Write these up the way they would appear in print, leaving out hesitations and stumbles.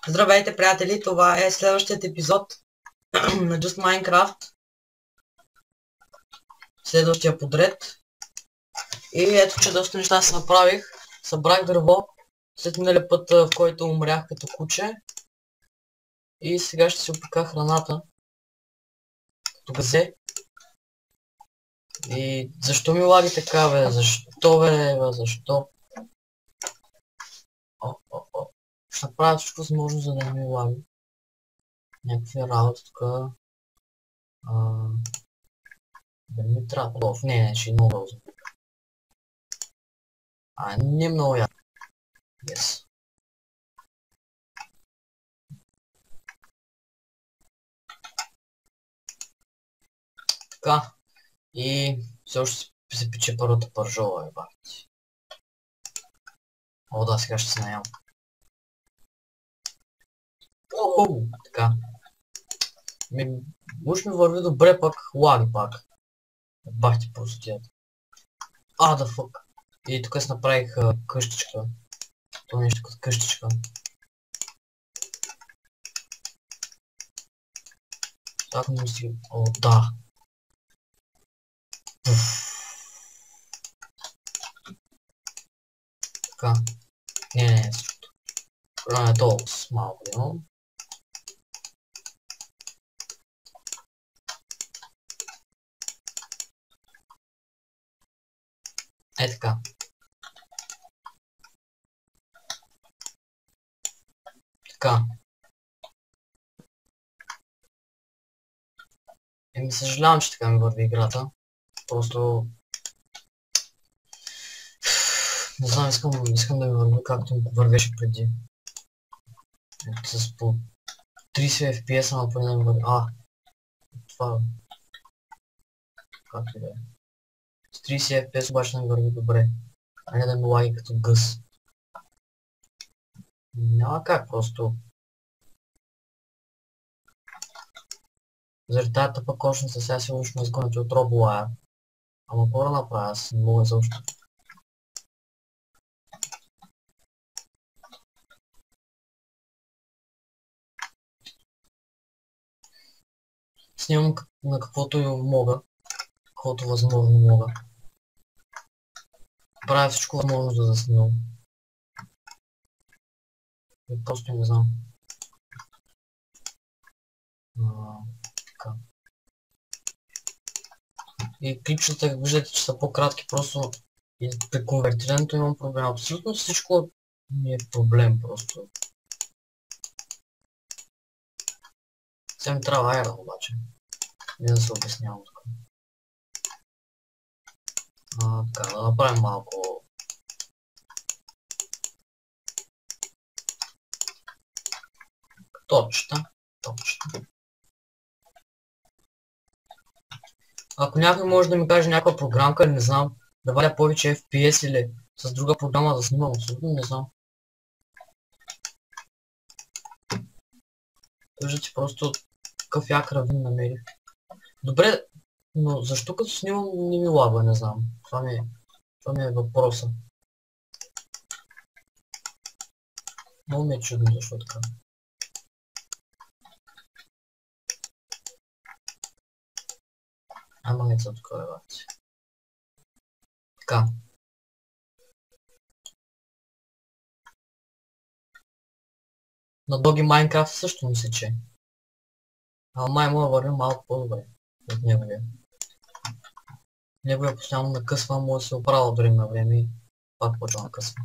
Здравейте, приятели! Това е следващият епизод на Just Minecraft. Следващия подред. И ето, че доста неща се направих. Събрах дърво след миналия път, в който умрях като куче. И сега ще си опека храната. Като газе. И защо ми лаги така, бе? Защо, бе? Защо? Ще направя всичко възможно, за да не ми лаги. Някакви работи тук. Да не ми трябва. Не, ще е много дълго. Не много яко. Yes. Така. И все още се пече първата пържола, бахти. О, да, сега ще се наям. Така. Уж ми върви добре, пак лаги пак. Бахти простият. Да фък. И тук си направих къщичка. Това нещо като къщичка. Так не си... О, да. Така. Не, същото. Това е толкова малко, имам. Е така. Така. Съжалявам, че така ми върви играта. Просто... Не знам, искам да ми върви както ми вървеше преди. С по 30 FPS, ама поне да ми върви... Това... Както и да е. С 30 FPS обаче да ми върви добре. А не да ми лаги като гъс. Няма как, просто... Заради тази тъпа кошница сега сигурно ще ме изгонят от RoboWire. Ама какво да направя, аз не мога защо. Снимам на каквото мога. Каквото възможно мога. Правя всичко възможно да снимам. И просто не знам. Така. И клипчета, виждате, че са по-кратки, просто и при конвертирането имам проблем. Абсолютно всичко ми е проблем просто. Сега ми трябва айрон обаче. Не да се обяснявам тук. Така, да направим малко... Точно. Ако някой може да ми каже някаква програмка, не знам, да валя повече FPS или с друга програма да снимам, абсолютно не знам. Виждате, просто какъв як равин намерих. Добре, но защо като снимам не ми лага, не знам. Това ми е въпроса. Много ми е чудно защо така. Мангеца тук е бати. Така. На Доги Майнкрафт също ми се че. Май мога да вървим малко по-добре от неговия. Неговия постоянно накъсва, може да се оправя от време на време и пак почва накъсва.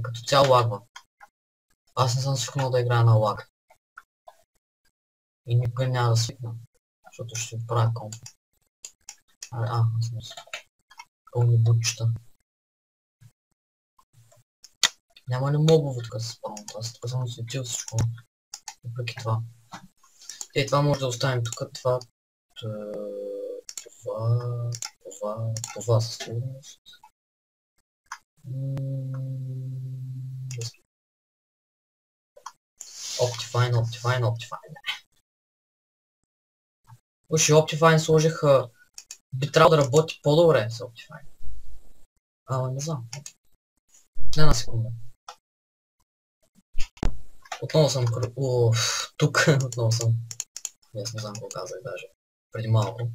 Като цяло лагва. Аз не съм свикнал да играя на лаг. И никога няма да свикна. Защото ще правя комп. Смисъл. Пълни бутчета. Няма ли мобове тук да се спавам? Аз тук съм осветил всичко. Въпреки това. Това може да оставим тук. Това със сигурност. Optifine. Уж и Optifine сложих... Би трябвало да работи по-добре с Optifine. Не знам. Не на секунда. Отново съм тук. Отново съм. Не знам какво казах даже. Преди малко.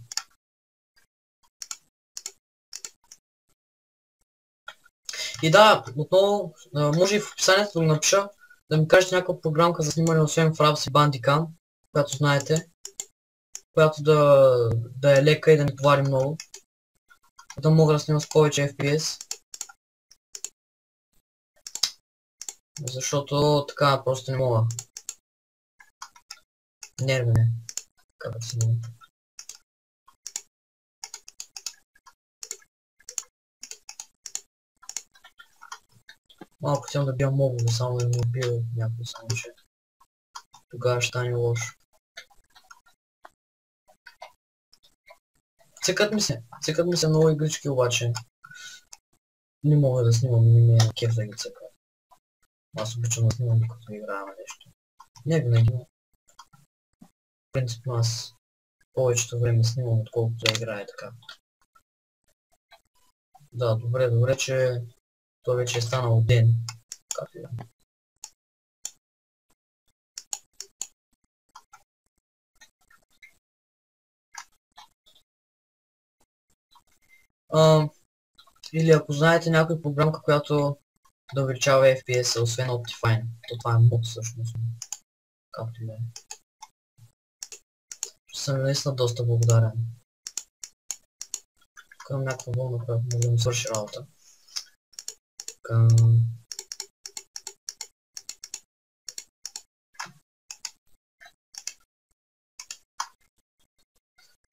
И да, отново, може и в описанието да го напиша, да ми кажете някаква програмка за снимане, освен Fraps и Bandicam, която знаете, която да е лека и да не товари много, да мога да снимам с повече FPS, защото така просто не мога. Нерви ме, как да снимам. Малко искам да бия мобилно, само да ми убия някой, само че тогава ще стане лошо. Цъкат ми се много игрички, обаче не мога да снимам, не ми е кеф да ги цъка. Аз обичам да снимам докато играя на нещо. Не винаги, но принципно аз повечето време снимам, отколкото да играя така. Да, добре, че той вече е станал ден. Както и да. Или ако знаете някоя програмка, която да увеличава FPS, освен Optifine, то това е мод всъщност. Както и да е. Съм наистина доста благодарен. Към някаква вълна, която може да ми свърши работа.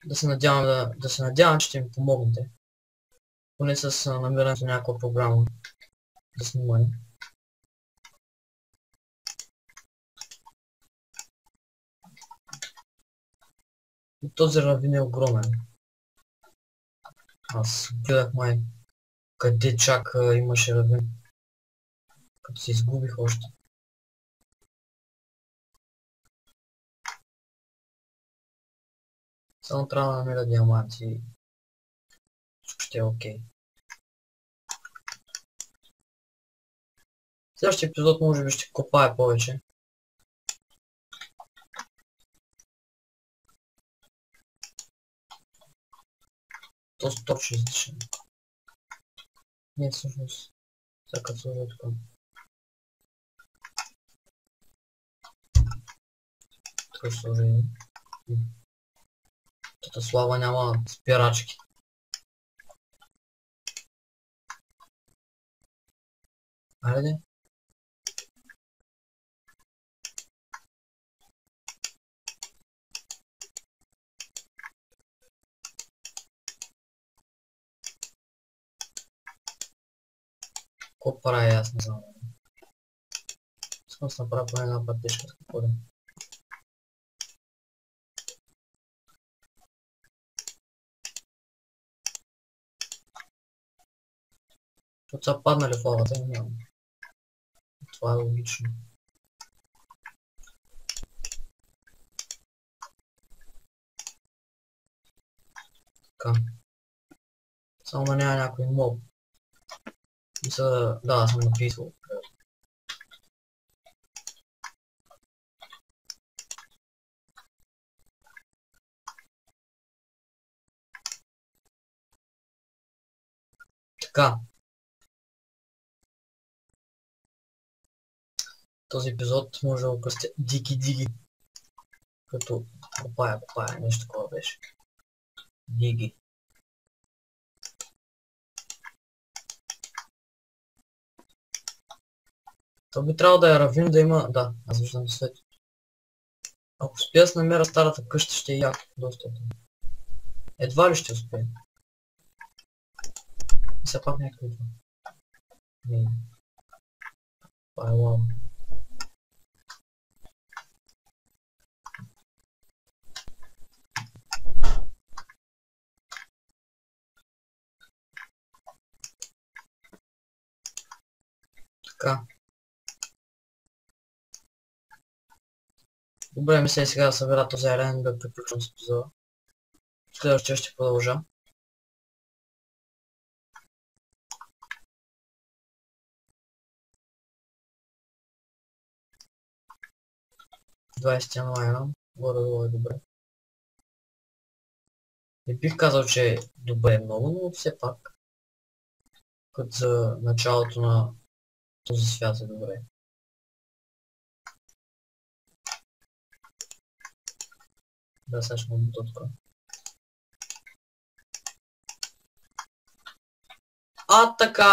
Да се надявам, че ще ми помогнете. Поне с намирането на някаква програма за снимане. И този равин е огромен. Аз гледах май къде чак имаше равин. Като се изгубих още. Само трябва да намеря диаманти и всичко ще е окей. Следващия епизод може би ще копая повече. То точно излишен. Не, всъщност. Сега сложа тук. Тук ще сложа и... Тата слава няма спирачки. Айде. Какво правя, аз не знам. Искам да се направя поне една пътечка. Какво да? Защото са паднали в лавата и няма. Това е логично. Така. Само да няма някой моб. Да, съм написал. Така. Този епизод може да окъсте диги. Като копая, нещо такова беше. Диги. То би трябвало да я равим да има... Да, аз виждам свет. Ако успея да намеря старата къща, ще е яко. Доста. Едва ли ще успея. И все пак някакво идва. Не. Това е лава. Така. Добре, мисля и сега да събера този арен да приключвам с епизода. Следващия ще продължа. 21 айрон. Горе-долу е добре. Не бих казал, че е добре много, но все пак. Като за началото на този свят е добре. Да, сега ще му бута това. Така!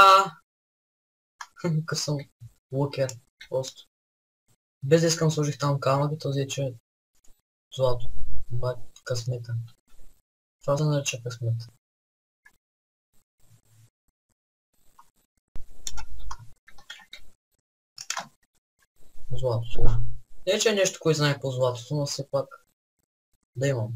Късъм лъкер, просто. Без да искам сложих там камък и този че злато. Късмета. Това се нарича късмет. Злато служа. Не че е нещо, кой знае по златото, но все пак да имам.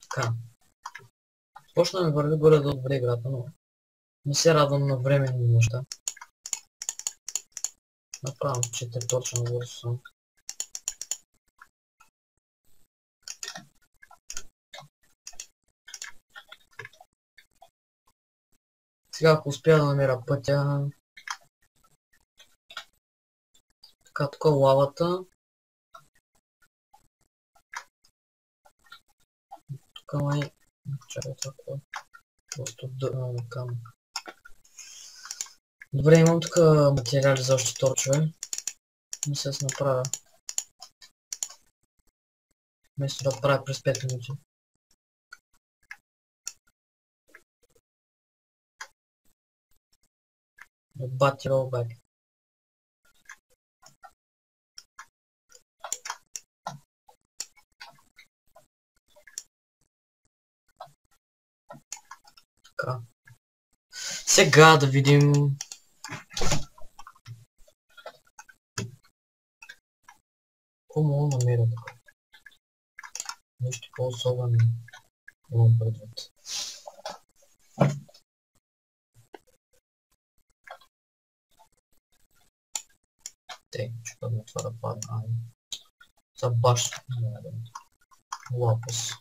Така. Почна ми върви горе да добре играта, но не се радвам на временни неща. Направям 4 точно на върсо съм. Сега ако успя да намеря пътя... Така, тук лавата. Тук май... Чакай това. Просто дърна камък. Добре, имам тук материали за още торчове. Не се направя. Вместо да правя през 5 минути. Бати ролбек. Така. Сега да видим. Какво мога да намеря тук? Нещо по-особено имам предвид. Че пъдна това да падна. За баш. Лапис.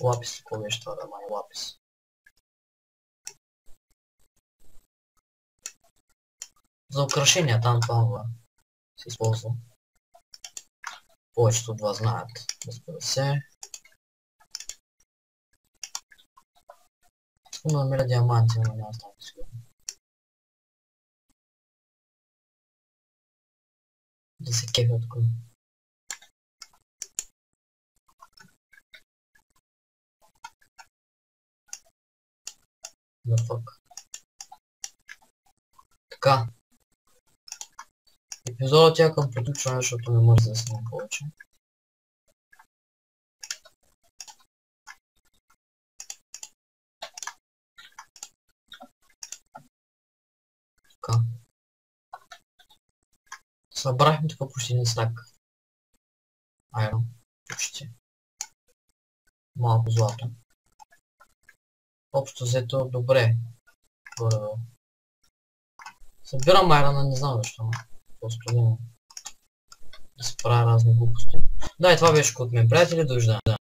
Лапис, какво беше това да май лапис? За украшения там това се използва. Повечето от вас знаят, разбира се. Искам да намеря диаманти, но няма знам сигурно. Да се кефя тук. Да фак. Така. Епизодът тя към приключване, защото не може да снимам повече. Така. Събрахме тук почти един стак. Айрон. Почти. Малко злато. Общо взето добре. Горе-долу. Събирам айрона, не знам защо, но просто няма да се правя разни глупости. Да, и това беше от мен, приятели, довиждане.